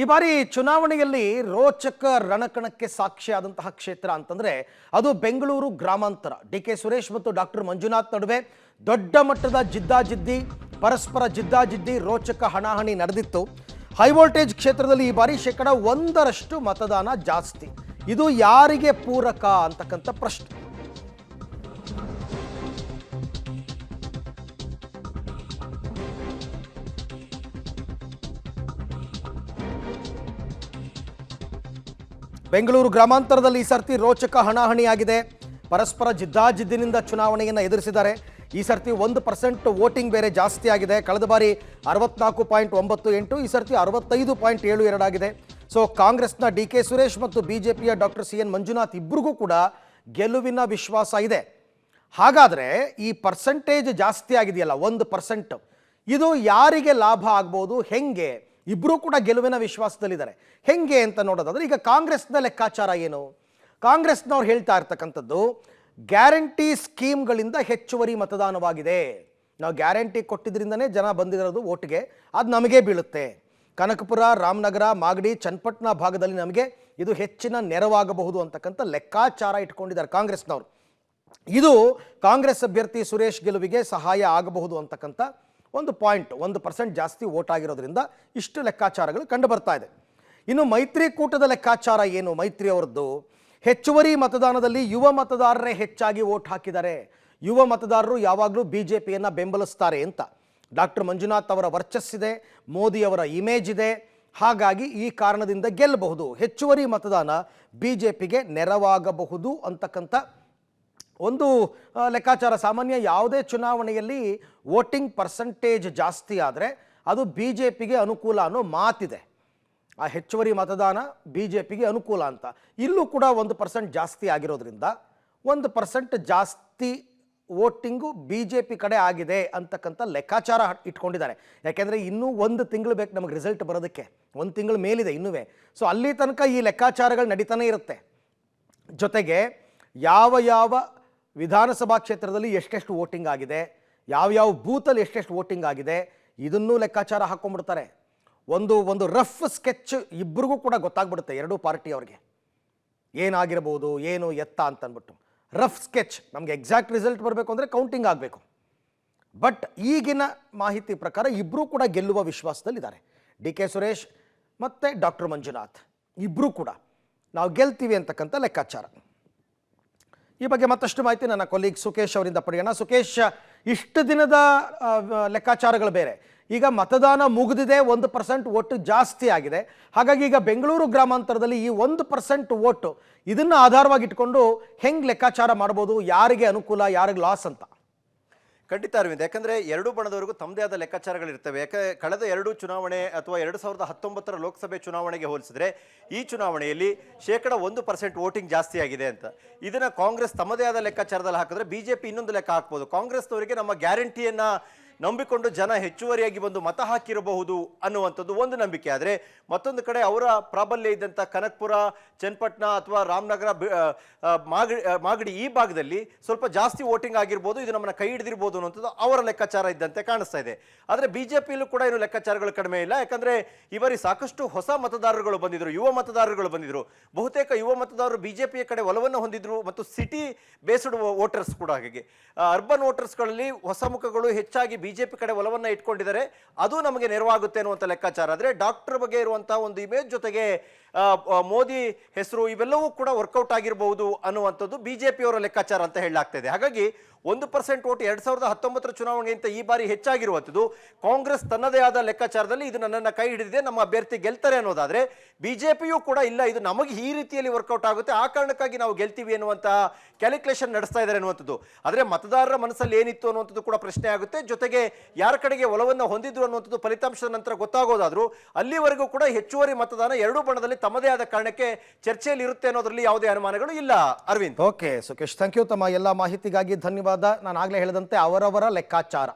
ಈ ಬಾರಿ ಚುನಾವಣೆಯಲ್ಲಿ ರೋಚಕ ರಣಕಣಕ್ಕೆ ಸಾಕ್ಷಿಯಾದಂತಹ ಕ್ಷೇತ್ರ ಅಂತಂದ್ರೆ ಅದು ಬೆಂಗಳೂರು ಗ್ರಾಮಾಂತರ. ಡಿ.ಕೆ. ಸುರೇಶ್ ಮತ್ತು ಡಾಕ್ಟರ್ ಮಂಜುನಾಥ್ ನಡುವೆ ದೊಡ್ಡ ಮಟ್ಟದ ಜಿದ್ದಾಜಿದ್ದಿ, ಪರಸ್ಪರ ಜಿದ್ದಾಜಿದ್ದಿ, ರೋಚಕ ಹಣಾಹಣಿ ನಡೆದಿತ್ತು. ಹೈ ವೋಲ್ಟೇಜ್ ಕ್ಷೇತ್ರದಲ್ಲಿ ಈ ಬಾರಿ 1% ಮತದಾನ ಜಾಸ್ತಿ. ಇದು ಯಾರಿಗೆ ಪೂರಕ ಅಂತಕ್ಕಂಥ ಪ್ರಶ್ನೆ. ಬೆಂಗಳೂರು ಗ್ರಾಮಾಂತರದಲ್ಲಿ ಈ ಸರ್ತಿ ರೋಚಕ ಹಣಾಹಣಿಯಾಗಿದೆ. ಪರಸ್ಪರ ಜಿದ್ದಾಜಿದ್ದಿನಿಂದ ಚುನಾವಣೆಯನ್ನು ಎದುರಿಸಿದ್ದಾರೆ. ಈ ಸರ್ತಿ 1% ವೋಟಿಂಗ್ ಬೇರೆ ಜಾಸ್ತಿ ಆಗಿದೆ. ಕಳೆದ ಬಾರಿ 64.98, ಈ ಸರ್ತಿ 65.72 ಆಗಿದೆ. ಸೊ ಕಾಂಗ್ರೆಸ್ನ ಡಿ.ಕೆ. ಸುರೇಶ್ ಮತ್ತು ಬಿಜೆಪಿಯ ಡಾಕ್ಟರ್ ಸಿ.ಎನ್. ಮಂಜುನಾಥ್ ಇಬ್ಬರಿಗೂ ಕೂಡ ಗೆಲುವಿನ ವಿಶ್ವಾಸ ಇದೆ. ಹಾಗಾದರೆ ಈ ಪರ್ಸೆಂಟೇಜ್ ಜಾಸ್ತಿ ಆಗಿದೆಯಲ್ಲ 1%, ಇದು ಯಾರಿಗೆ ಲಾಭ ಆಗ್ಬೋದು, ಹೆಂಗೆ? ಇಬ್ಬರೂ ಕೂಡ ಗೆಲುವಿನ ವಿಶ್ವಾಸದಲ್ಲಿದ್ದಾರೆ. ಹೆಂಗೆ ಅಂತ ನೋಡೋದಾದ್ರೆ ಈಗ ಕಾಂಗ್ರೆಸ್ನ ಲೆಕ್ಕಾಚಾರ ಏನು? ಕಾಂಗ್ರೆಸ್ನವ್ರು ಹೇಳ್ತಾ ಇರ್ತಕ್ಕಂಥದ್ದು ಗ್ಯಾರಂಟಿ ಸ್ಕೀಮ್ಗಳಿಂದ ಹೆಚ್ಚುವರಿ ಮತದಾನವಾಗಿದೆ. ನಾವು ಗ್ಯಾರಂಟಿ ಕೊಟ್ಟಿದ್ರಿಂದನೇ ಜನ ಬಂದಿರೋದು ಓಟ್ಗೆ, ಅದು ನಮಗೆ ಬೀಳುತ್ತೆ. ಕನಕಪುರ, ರಾಮನಗರ, ಮಾಗಡಿ, ಚನ್ನಪಟ್ಟಣ ಭಾಗದಲ್ಲಿ ನಮಗೆ ಇದು ಹೆಚ್ಚಿನ ನೆರವಾಗಬಹುದು ಅಂತಕ್ಕಂಥ ಲೆಕ್ಕಾಚಾರ ಇಟ್ಕೊಂಡಿದ್ದಾರೆ ಕಾಂಗ್ರೆಸ್ನವರು. ಇದು ಕಾಂಗ್ರೆಸ್ ಅಭ್ಯರ್ಥಿ ಸುರೇಶ್ ಗೆಲುವಿಗೆ ಸಹಾಯ ಆಗಬಹುದು ಅಂತಕ್ಕಂಥ ಒಂದು ಪಾಯಿಂಟ್. 1% ಜಾಸ್ತಿ ವೋಟ್ ಆಗಿರೋದ್ರಿಂದ ಇಷ್ಟು ಲೆಕ್ಕಾಚಾರಗಳು ಕಂಡು ಬರ್ತಾ ಇದೆ. ಇನ್ನು ಮೈತ್ರಿಕೂಟದ ಲೆಕ್ಕಾಚಾರ ಏನು? ಮೈತ್ರಿ ಅವರದ್ದು ಹೆಚ್ಚುವರಿ ಮತದಾನದಲ್ಲಿ ಯುವ ಮತದಾರರೇ ಹೆಚ್ಚಾಗಿ ವೋಟ್ ಹಾಕಿದ್ದಾರೆ. ಯುವ ಮತದಾರರು ಯಾವಾಗಲೂ ಬಿಜೆಪಿಯನ್ನು ಬೆಂಬಲಿಸ್ತಾರೆ ಅಂತ. ಡಾಕ್ಟರ್ ಮಂಜುನಾಥ್ ಅವರ ವರ್ಚಸ್ಸಿದೆ, ಮೋದಿ ಅವರ ಇಮೇಜ್ ಇದೆ, ಹಾಗಾಗಿ ಈ ಕಾರಣದಿಂದ ಗೆಲ್ಲಬಹುದು, ಹೆಚ್ಚುವರಿ ಮತದಾನ ಬಿಜೆಪಿಗೆ ನೆರವಾಗಬಹುದು ಅಂತಕ್ಕಂಥ ಒಂದು ಲೆಕ್ಕಾಚಾರ. ಸಾಮಾನ್ಯ ಯಾವುದೇ ಚುನಾವಣೆಯಲ್ಲಿ ವೋಟಿಂಗ್ ಪರ್ಸೆಂಟೇಜ್ ಜಾಸ್ತಿ ಆದರೆ ಅದು ಬಿ ಜೆ ಪಿಗೆ ಅನುಕೂಲ ಅನ್ನೋ ಮಾತಿದೆ. ಆ ಹೆಚ್ಚುವರಿ ಮತದಾನ ಬಿ ಜೆ ಪಿಗೆ ಅನುಕೂಲ ಅಂತ. ಇಲ್ಲೂ ಕೂಡ 1% ಜಾಸ್ತಿ ಆಗಿರೋದ್ರಿಂದ 1% ಜಾಸ್ತಿ ವೋಟಿಂಗು ಬಿ ಜೆ ಪಿ ಕಡೆ ಆಗಿದೆ ಅಂತಕ್ಕಂಥ ಲೆಕ್ಕಾಚಾರ ಇಟ್ಕೊಂಡಿದ್ದಾರೆ. ಯಾಕೆಂದರೆ ಇನ್ನೂ 1 ತಿಂಗಳು ಬೇಕು ನಮಗೆ ರಿಸಲ್ಟ್ ಬರೋದಕ್ಕೆ, 1 ತಿಂಗಳು ಮೇಲಿದೆ ಇನ್ನೂ. ಸೊ ಅಲ್ಲಿ ತನಕ ಈ ಲೆಕ್ಕಾಚಾರಗಳು ನಡೀತಾನೆ ಇರುತ್ತೆ. ಜೊತೆಗೆ ಯಾವ ವಿಧಾನಸಭಾ ಕ್ಷೇತ್ರದಲ್ಲಿ ಎಷ್ಟೆಷ್ಟು ವೋಟಿಂಗ್ ಆಗಿದೆ, ಯಾವ್ಯಾವ ಬೂತಲ್ಲಿ ಎಷ್ಟೆಷ್ಟು ವೋಟಿಂಗ್ ಆಗಿದೆ, ಇದನ್ನೂ ಲೆಕ್ಕಾಚಾರ ಹಾಕ್ಕೊಂಡ್ಬಿಡ್ತಾರೆ. ಒಂದು ರಫ್ ಸ್ಕೆಚ್ ಇಬ್ಬರಿಗೂ ಕೂಡ ಗೊತ್ತಾಗ್ಬಿಡುತ್ತೆ, ಎರಡೂ ಪಾರ್ಟಿಯವ್ರಿಗೆ ಏನಾಗಿರ್ಬೋದು, ಏನು ಎತ್ತ ಅಂತ ಅಂದ್ಬಿಟ್ಟು. Rough sketch. ನಮಗೆ ಎಕ್ಸಾಕ್ಟ್ ರಿಸಲ್ಟ್ ಬರಬೇಕು ಅಂದರೆ ಕೌಂಟಿಂಗ್ ಆಗಬೇಕು. ಬಟ್ ಈಗಿನ ಮಾಹಿತಿ ಪ್ರಕಾರ ಇಬ್ಬರೂ ಕೂಡ ಗೆಲ್ಲುವ ವಿಶ್ವಾಸದಲ್ಲಿದ್ದಾರೆ. ಡಿ.ಕೆ. ಸುರೇಶ್ ಮತ್ತು ಡಾಕ್ಟರ್ ಮಂಜುನಾಥ್ ಇಬ್ಬರೂ ಕೂಡ ನಾವು ಗೆಲ್ತೀವಿ ಅಂತಕ್ಕಂಥ ಲೆಕ್ಕಾಚಾರ. ಈ ಬಗ್ಗೆ ಮತ್ತಷ್ಟು ಮಾಹಿತಿ ನನ್ನ ಕೊಲೀಗ್ ಸುಕೇಶ್ ಅವರಿಂದ ಪಡೆಯೋಣ. ಸುಕೇಶ್, ಇಷ್ಟು ದಿನದ ಲೆಕ್ಕಾಚಾರಗಳು ಬೇರೆ, ಈಗ ಮತದಾನ ಮುಗಿದಿದೆ, 1% ವೋಟ್ ಜಾಸ್ತಿ ಆಗಿದೆ. ಹಾಗಾಗಿ ಈಗ ಬೆಂಗಳೂರು ಗ್ರಾಮಾಂತರದಲ್ಲಿ ಈ 1% ವೋಟು ಇದನ್ನು ಆಧಾರವಾಗಿ ಇಟ್ಕೊಂಡು ಹೆಂಗೆ ಲೆಕ್ಕಾಚಾರ ಮಾಡ್ಬೋದು, ಯಾರಿಗೆ ಅನುಕೂಲ ಯಾರಿಗೆ ಲಾಸ್ ಅಂತ? ಖಂಡಿತ ಅರವಿಂದ್, ಯಾಕಂದರೆ ಎರಡೂ ಬಣದವರೆಗೂ ತಮ್ಮದೇ ಆದ ಲೆಕ್ಕಾಚಾರಗಳಿರ್ತವೆ. ಕಳೆದ 2 ಚುನಾವಣೆ ಅಥವಾ 2019ರ ಲೋಕಸಭೆ ಚುನಾವಣೆಗೆ ಹೋಲಿಸಿದ್ರೆ ಈ ಚುನಾವಣೆಯಲ್ಲಿ 1% ವೋಟಿಂಗ್ ಜಾಸ್ತಿ ಆಗಿದೆ ಅಂತ. ಇದನ್ನು ಕಾಂಗ್ರೆಸ್ ತಮ್ಮದೇ ಆದ ಲೆಕ್ಕಾಚಾರದಲ್ಲಿ ಹಾಕಿದ್ರೆ ಬಿಜೆಪಿ ಇನ್ನೊಂದು ಲೆಕ್ಕ ಹಾಕ್ಬೋದು. ಕಾಂಗ್ರೆಸ್ನವರಿಗೆ ನಮ್ಮ ಗ್ಯಾರಂಟಿಯನ್ನು ನಂಬಿಕೊಂಡು ಜನ ಹೆಚ್ಚುವರಿಯಾಗಿ ಬಂದು ಮತ ಹಾಕಿರಬಹುದು ಅನ್ನುವಂಥದ್ದು ಒಂದು ನಂಬಿಕೆ. ಆದರೆ ಮತ್ತೊಂದು ಕಡೆ ಅವರ ಪ್ರಾಬಲ್ಯ ಇದ್ದಂಥ ಕನಕಪುರ, ಚನ್ನಪಟ್ಟಣ ಅಥವಾ ರಾಮನಗರ, ಮಾಗಡಿ ಈ ಭಾಗದಲ್ಲಿ ಸ್ವಲ್ಪ ಜಾಸ್ತಿ ವೋಟಿಂಗ್ ಆಗಿರ್ಬೋದು, ಇದು ನಮ್ಮನ್ನು ಕೈ ಹಿಡಿದಿರ್ಬೋದು ಅನ್ನೋಂಥದ್ದು ಅವರ ಲೆಕ್ಕಾಚಾರ ಇದ್ದಂತೆ ಕಾಣಿಸ್ತಾ ಇದೆ. ಆದರೆ ಬಿಜೆಪಿಯಲ್ಲೂ ಕೂಡ ಏನು ಲೆಕ್ಕಾಚಾರಗಳು ಕಡಿಮೆ ಇಲ್ಲ. ಯಾಕಂದರೆ ಈ ಬಾರಿ ಸಾಕಷ್ಟು ಹೊಸ ಮತದಾರರುಗಳು ಬಂದಿದ್ರು, ಯುವ ಮತದಾರರುಗಳು ಬಂದಿದ್ರು. ಬಹುತೇಕ ಯುವ ಮತದಾರರು ಬಿಜೆಪಿಯ ಕಡೆ ಒಲವನ್ನು ಹೊಂದಿದ್ರು ಮತ್ತು ಸಿಟಿ ಬೇಸ್ಡ್ ವೋಟರ್ಸ್ ಕೂಡ. ಹಾಗೆ ಅರ್ಬನ್ ವೋಟರ್ಸ್ಗಳಲ್ಲಿ ಹೊಸ ಮುಖಗಳು ಹೆಚ್ಚಾಗಿ ಬಿಜೆಪಿ ಕಡೆ ಒಲವನ್ನು ಇಟ್ಕೊಂಡಿದ್ದಾರೆ. ಅದು ನಮಗೆ ನೆರವಾಗುತ್ತೆ ಅನ್ನುವಂಥ ಲೆಕ್ಕಾಚಾರ. ಆದರೆ ಡಾಕ್ಟರ್ ಬಗ್ಗೆ ಇರುವಂತಹ ಒಂದು ಇಮೇಜ್ ಜೊತೆಗೆ ಮೋದಿ ಹೆಸರು ಇವೆಲ್ಲವೂ ಕೂಡ ವರ್ಕೌಟ್ ಆಗಿರಬಹುದು ಅನ್ನುವಂಥದ್ದು ಬಿಜೆಪಿಯವರ ಲೆಕ್ಕಾಚಾರ ಅಂತ ಹೇಳಲಾಗ್ತಾ ಇದೆ. ಹಾಗಾಗಿ 1% ವೋಟ್ 2019ರ ಚುನಾವಣೆಗಿಂತ ಈ ಬಾರಿ ಹೆಚ್ಚಾಗಿರುವಂಥದ್ದು. ಕಾಂಗ್ರೆಸ್ ತನ್ನದೇ ಆದ ಲೆಕ್ಕಾಚಾರದಲ್ಲಿ ಇದು ನನ್ನನ್ನು ಕೈ ಹಿಡಿದಿದೆ, ನಮ್ಮ ಅಭ್ಯರ್ಥಿ ಗೆಲ್ತಾರೆ ಅನ್ನೋದಾದ್ರೆ ಬಿಜೆಪಿಯೂ ಕೂಡ ಇಲ್ಲ, ಇದು ನಮಗೆ ಈ ರೀತಿಯಲ್ಲಿ ವರ್ಕೌಟ್ ಆಗುತ್ತೆ, ಆ ಕಾರಣಕ್ಕಾಗಿ ನಾವು ಗೆಲ್ತೀವಿ ಅನ್ನುವಂತಹ ಕ್ಯಾಲ್ಕುಲೇಷನ್ ನಡೆಸ್ತಾ ಇದ್ದಾರೆ ಅನ್ನುವಂಥದ್ದು. ಆದರೆ ಮತದಾರರ ಮನಸ್ಸಲ್ಲಿ ಏನಿತ್ತು ಅನ್ನುವಂಥದ್ದು ಕೂಡ ಪ್ರಶ್ನೆ ಆಗುತ್ತೆ. ಜೊತೆಗೆ ಯಾರ ಕಡೆಗೆ ಒಲವನ್ನು ಹೊಂದಿದ್ರು ಅನ್ನುವಂಥದ್ದು ಫಲಿತಾಂಶದ ನಂತರ ಗೊತ್ತಾಗೋದಾದ್ರೂ ಅಲ್ಲಿವರೆಗೂ ಕೂಡ ಹೆಚ್ಚುವರಿ ಮತದಾನ ಎರಡೂ ಬಣದಲ್ಲಿ ತಮ್ಮದೇ ಆದ ಕಾರಣಕ್ಕೆ ಚರ್ಚೆಯಲ್ಲಿ ಇರುತ್ತೆ ಅನ್ನೋದ್ರಲ್ಲಿ ಯಾವುದೇ ಅನುಮಾನಗಳು ಇಲ್ಲ. Aravind. Okay Sukesh, thank you. ತಮ್ಮ ಎಲ್ಲ ಮಾಹಿತಿಗಾಗಿ ಧನ್ಯವಾದ. ನಾನು ಆಗಲೇ ಹೇಳಿದಂತೆ ಅವರವರ ಲೆಕ್ಕಾಚಾರ,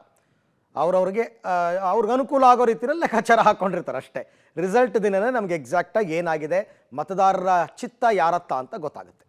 ಅವ್ರಿಗೆ ಅನುಕೂಲ ಆಗೋ ರೀತಿಯಲ್ಲಿ ಲೆಕ್ಕಾಚಾರ ಹಾಕ್ಕೊಂಡಿರ್ತಾರೆ ಅಷ್ಟೇ. ರಿಸಲ್ಟ್ ದಿನನೇ ನಮಗೆ ಎಕ್ಸಾಕ್ಟಾಗಿ ಏನಾಗಿದೆ, ಮತದಾರರ ಚಿತ್ತ ಯಾರತ್ತ ಅಂತ ಗೊತ್ತಾಗುತ್ತೆ.